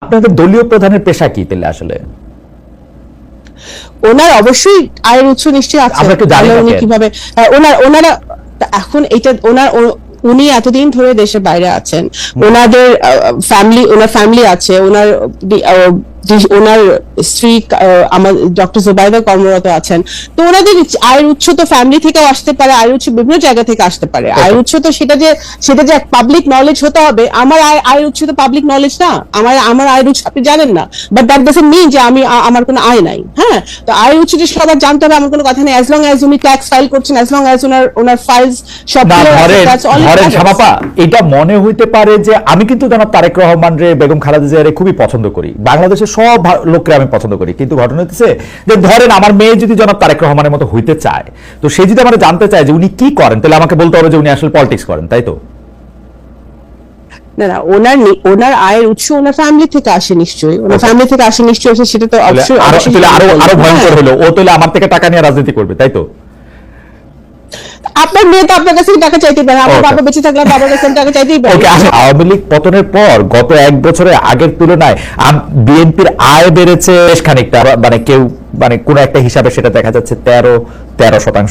আপনাদের দলীয় প্রধানের পেশা কি তাহলে আসলে? ওনার অবশ্যই আয়ের উৎস নিশ্চয়ই আছে। আমরা একটু জানি না উনি কেন? কিভাবে ওনারা এখন এটা উনি এতদিন ধরে দেশের বাইরে আছেন, ওনাদের ওনার ফ্যামিলি আছে, ওনার স্ত্রী আমার ডক্টর জুবাইদা কর্মরত আছেন, তো ওনাদের আয়ের উৎস তো ফ্যামিলি থেকেও আসতে পারে, আয়ের উৎস বিভিন্ন জায়গা থেকে আসতে পারে। আয়ের উৎস তো সেটা যে পাবলিক নলেজ হতে হবে। আমার আয়ের উৎস তো পাবলিক নলেজ না, আমার আয়ের উৎস আপনি জানেন না, বাট দ্যাট ডাজন্ট মিন যে আমার কোনো আয় নাই। হ্যাঁ, তো আয়ের উৎস যে সবার জানতে হবে আমার কোনো কথা নেই, অ্যাজ লং অ্যাজ উনি ট্যাক্স ফাইল করছেন, অ্যাজ লং অ্যাজ ওনার ফাইলস সব ধরেন শামাপা, এটা মনে হইতে পারে যে আমি কিন্তু জনাব তারেক রহমান রে, বেগম খালেদা জিয়ারে খুবই পছন্দ করি, বাংলাদেশের সব লোককে আমি পছন্দ করি, কিন্তু ঘটনা হচ্ছে যে ধরেন আমার মেয়ে যদি জনাব তারেক রহমানের মতো হইতে চায়, তো সে যদি আমরা জানতে চায় যে উনি কি করেন, তাহলে আমাকে বলতে হবে যে উনি আসলে পলিটিক্স করেন, তাই তো? না, ওনার আয়ের উৎস ওনার ফ্যামিলি থেকে আসে নিশ্চয়ই, ওনার ফ্যামিলি থেকে আসে নিশ্চয়ই, সেটা তো অবশ্যই আরো ভয়ঙ্কর হলো, ও তাহলে আমার থেকে টাকা নিয়ে রাজনীতি করবে, তাই তো? আপনার মেয়ে তো আপনার কাছে টাকা চাইতে পারে, আপনার বাবা বেঁচে থাকলে বাবার কাছে টাকা চাইতেই পারে। আওয়ামী লীগ পতনের পর গত 1 বছরে আগের তুলনায় বিএনপির আয় বেড়েছে বেশ খানিকটা, মানে কেউ মানে কোন একটা হিসাবে সেটা দেখা যাচ্ছে 13%